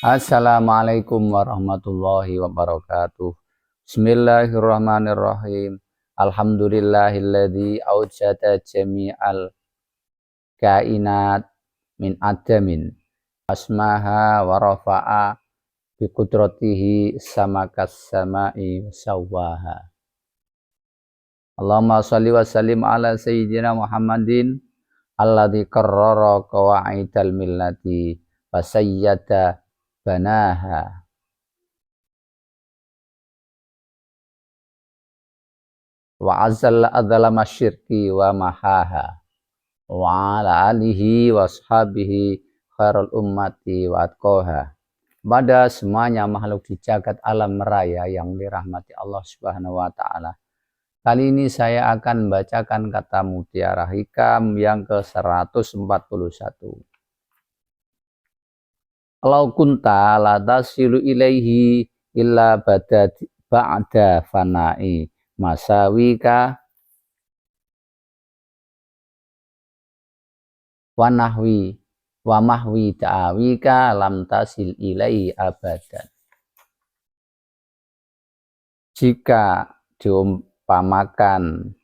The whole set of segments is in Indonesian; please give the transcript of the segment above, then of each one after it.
Assalamualaikum warahmatullahi wabarakatuh. Bismillahirrahmanirrahim. Alhamdulillahilladzi awjada jami'al kainat min adamin. Asmaha wa rafa'a bi qudratihi samakas sama'i sawwaha. Allahumma shalli wa sallim ala sayyidina Muhammadin alladzi qarrara qawaidal millati wa sayyada banaha wa azalla adzalama syirki wa mahaha wa ala alihi wa ashabihi khairul ummati wa atqaha. Pada semuanya makhluk di jagat alam raya yang dirahmati Allah Subhanahu wa taala. Kali ini saya akan membacakan kata mutiara hikam yang ke-141. Lau kunta la tasilu ilaihi illa ba'da fana'i masawika wa mahwi ta'awika lam tasil ilaihi abadan. Jika diumpamakan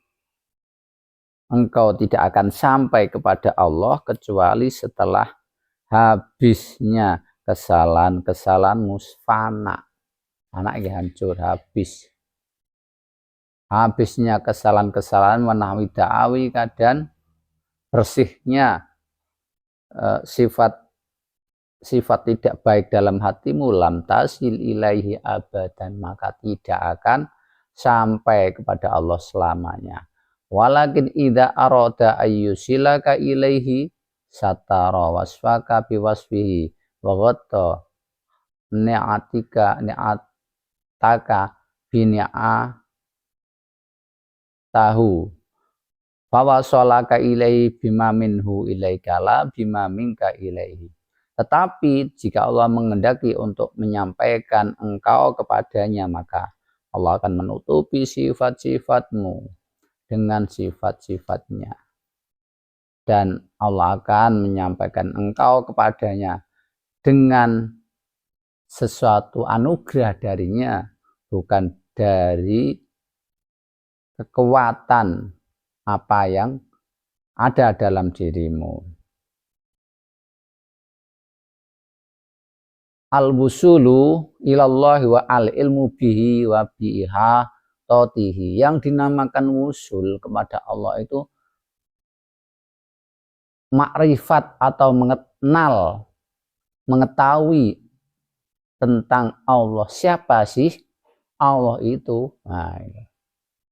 engkau tidak akan sampai kepada Allah kecuali setelah habisnya kesalahan-kesalahanmu fana. Anak hancur habis. Habisnya kesalahan-kesalahan menahwi da'awika dan bersihnya sifat tidak baik dalam hatimu lam tasil ilaihi abadan, maka tidak akan sampai kepada Allah selamanya. Walakin idza arada ayyusilaka ilaihi satara wasfaka biwasfihi wa ghatta ni'ataka bini'atahu fawasolaka ilaihi bima minhu ilaika la bima minka ilaihi. Tetapi jika Allah menghendaki untuk menyampaikan engkau kepadanya, maka Allah akan menutupi sifat-sifatmu dengan sifat-sifatnya. Dan Allah akan menyampaikan engkau kepadanya dengan sesuatu anugerah darinya, bukan dari kekuatan apa yang ada dalam dirimu. Al-wusulu ilallahi wa al-ilmu bihi wa biha totihi. Yang dinamakan wusul kepada Allah itu makrifat atau mengenal, mengetahui tentang Allah. Siapa sih Allah itu? Nah,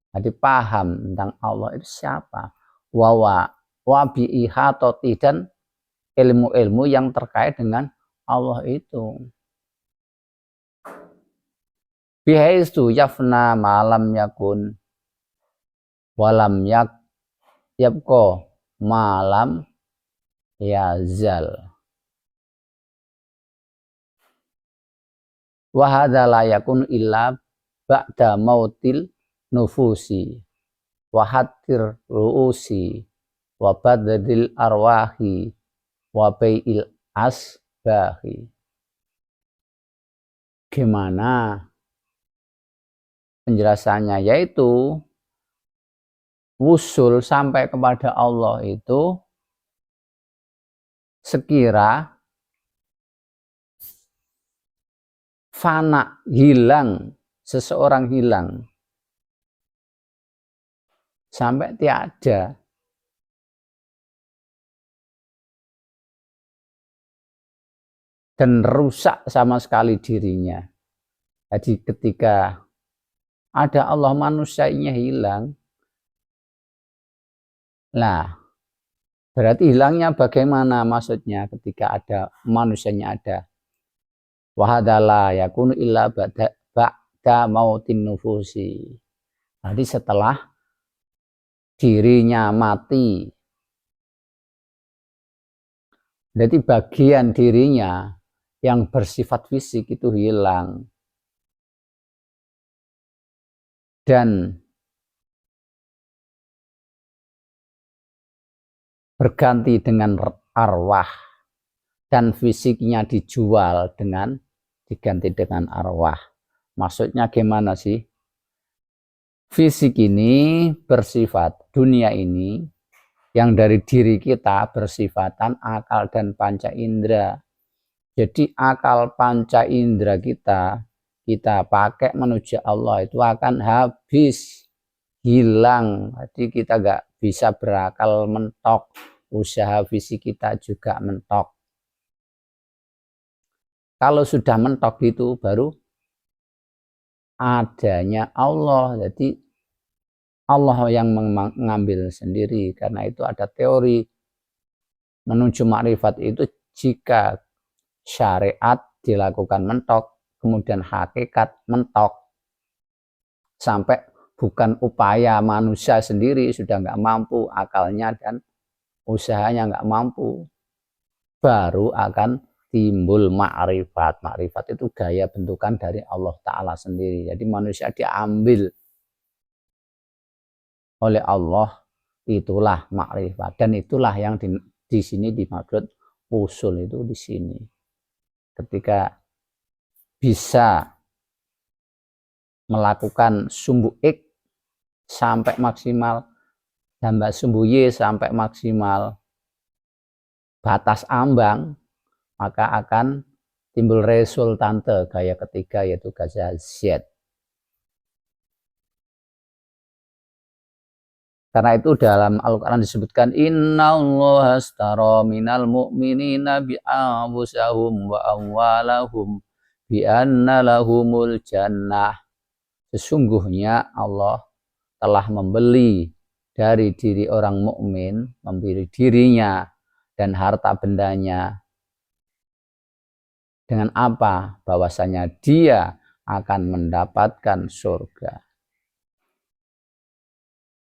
jadi paham tentang Allah itu siapa. Wa biha toti, dan ilmu-ilmu yang terkait dengan Allah itu. Bihaistu yafna malam yakun walam yabqa malam yazal. Wa hadza la yakun illa ba'da mautil nufusi wa hatir ruusi wa badadil arwahi wa bai'il asbahi. Gimana penjelasannya? Yaitu wusul sampai kepada Allah itu sekira fana, hilang, seseorang hilang sampai tiada, dan rusak sama sekali dirinya. Jadi ketika ada Allah, manusianya hilang. Nah, berarti hilangnya bagaimana maksudnya ketika ada manusianya ada? Wahadala yakunu illa ba'da mautin nufusi. Jadi setelah dirinya mati. Jadi bagian dirinya yang bersifat fisik itu hilang. Dan berganti dengan arwah. dan fisiknya dijual dengan diganti dengan arwah. Maksudnya gimana sih? Fisik ini bersifat, dunia ini yang dari diri kita bersifatan akal dan panca indera. Jadi akal panca indera kita pakai menuju Allah itu akan habis, hilang. Jadi kita nggak bisa berakal mentok, usaha fisik kita juga mentok. Kalau sudah mentok itu baru adanya Allah. Jadi Allah yang mengambil sendiri. Karena itu ada teori menuju makrifat itu jika syariat dilakukan mentok, kemudian hakikat mentok, sampai bukan upaya manusia sendiri sudah nggak mampu, akalnya dan usahanya nggak mampu, baru akan timbul makrifat. Makrifat itu gaya bentukan dari Allah Ta'ala sendiri. Jadi manusia diambil oleh Allah, itulah makrifat. Dan itulah yang di sini dimaksud usul itu di sini. Ketika bisa melakukan sumbu X sampai maksimal, tambah sumbu Y sampai maksimal batas ambang, maka akan timbul resultante gaya ketiga, yaitu gaya Z. Karena itu dalam Al-Quran disebutkan innallaha astara minal mu'minina bi'anfusahum wa amwalahum bi'anna lahumul jannah. Sesungguhnya Allah telah membeli dari diri orang mukmin, membeli dirinya dan harta bendanya. Dengan apa? Bahwasanya dia akan mendapatkan surga.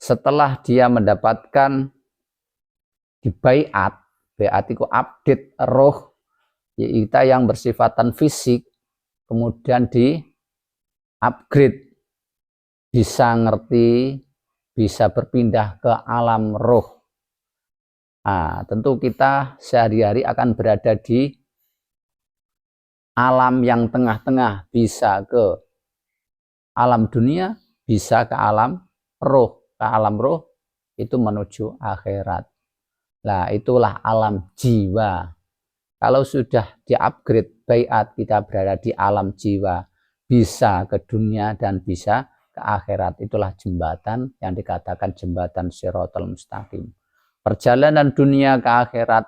Setelah dia mendapatkan dibaiat, baiat itu update roh kita yang bersifatan fisik, kemudian di upgrade, bisa ngerti, bisa berpindah ke alam roh. Nah, tentu kita sehari-hari akan berada di alam yang tengah-tengah, bisa ke alam dunia, bisa ke alam roh. Ke alam roh itu menuju akhirat. Nah, itulah alam jiwa. Kalau sudah di-upgrade baiat, kita berada di alam jiwa, bisa ke dunia dan bisa ke akhirat. Itulah jembatan yang dikatakan jembatan Shiratal Mustaqim. Perjalanan dunia ke akhirat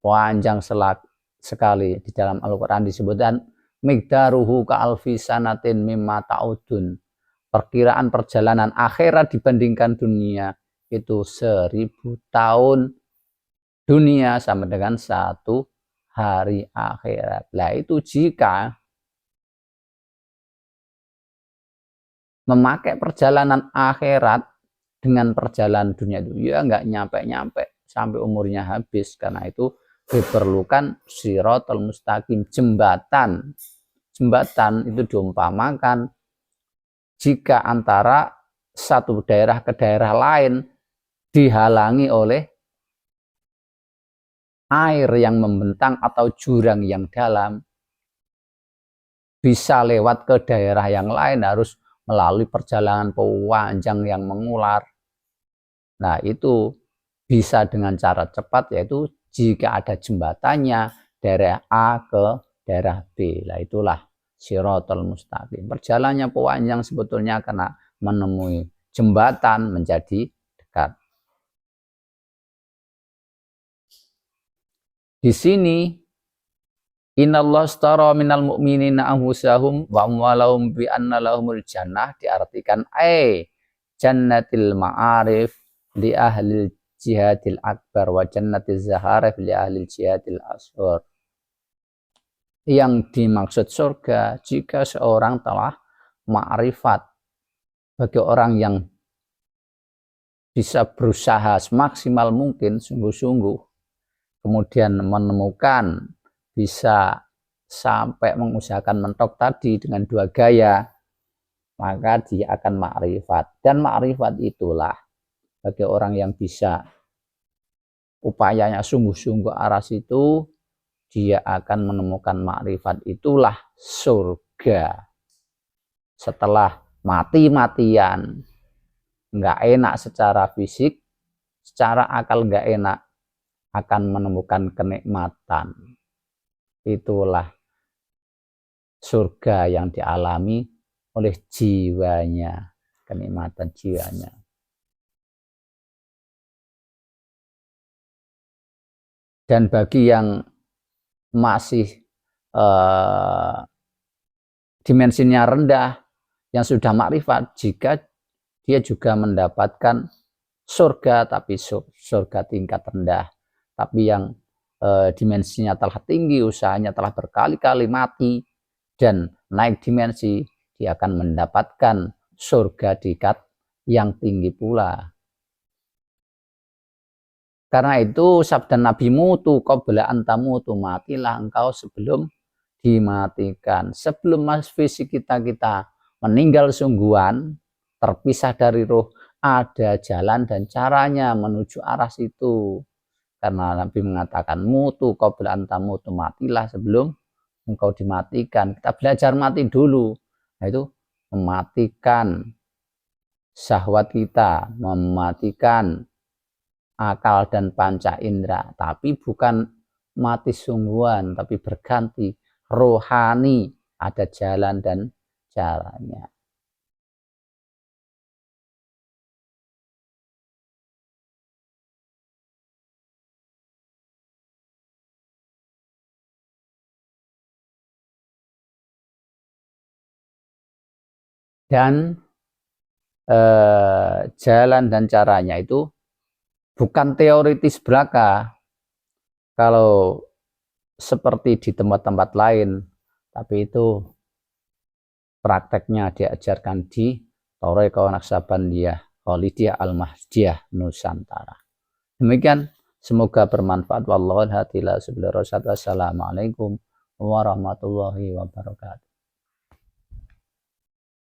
panjang sekali. Di dalam Al-Quran disebutkan miqdaruhu ka'alfi sanatin mimma ta'udun. Perkiraan perjalanan akhirat dibandingkan dunia itu 1000 tahun dunia sama dengan 1 hari akhirat. Nah, itu jika memakai perjalanan akhirat dengan perjalanan dunia itu, ya nggak nyampe-nyampe sampai umurnya habis. Karena itu diperlukan Shiratal Mustaqim, jembatan. Jembatan itu diumpamakan jika antara satu daerah ke daerah lain dihalangi oleh air yang membentang atau jurang yang dalam, bisa lewat ke daerah yang lain harus melalui perjalanan panjang yang mengular. Nah, itu bisa dengan cara cepat, yaitu jika ada jembatannya daerah A ke daerah B. Nah, itulah Shiratal Mustaqim. Perjalanannya panjang sebetulnya karena menemui jembatan menjadi dekat. Di sini innallaha astara minal mu'minina anfusahum wa amwalahum bi anna lahumul jannah diartikan jannatil ma'arif li ahli jihadil akbar wa jannatiz zaharif li ahli jihadil asghar. Yang dimaksud surga jika seorang telah ma'rifat, bagi orang yang bisa berusaha semaksimal mungkin, sungguh-sungguh, kemudian menemukan, bisa sampai mengusahakan mentok tadi dengan 2 gaya, maka dia akan makrifat. Dan makrifat itulah bagi orang yang bisa upayanya sungguh-sungguh arah situ, dia akan menemukan makrifat, itulah surga. Setelah mati-matian, nggak enak secara fisik, secara akal nggak enak, akan menemukan kenikmatan. Itulah surga yang dialami oleh jiwanya, kenikmatan jiwanya. Dan bagi yang masih dimensinya rendah, yang sudah makrifat, jika dia juga mendapatkan surga, tapi surga tingkat rendah, tapi yang dimensinya telah tinggi, usahanya telah berkali-kali mati dan naik dimensi, dia akan mendapatkan surga tingkat yang tinggi pula. Karena itu sabda Nabi, mutu qabla antamutu, matilah engkau sebelum dimatikan. Sebelum fisik kita meninggal sungguhan, terpisah dari roh, ada jalan dan caranya menuju arah situ. Karena Nabi mengatakan mutu qabla antamutu, matilah sebelum engkau dimatikan. Kita belajar mati dulu, yaitu mematikan syahwat kita, mematikan akal dan panca indera, tapi bukan mati sungguhan, tapi berganti rohani, ada jalan dan caranya. Dan jalan dan caranya itu bukan teoritis belaka kalau seperti di tempat-tempat lain, tapi itu prakteknya diajarkan di Thariqah Naqsabandiyah Khalidiyah Al-Mahdiyah Nusantara. Demikian, semoga bermanfaat. Wallahual hadi la subhanahu wa ta'ala. Wassalamualaikum warahmatullahi wabarakatuh.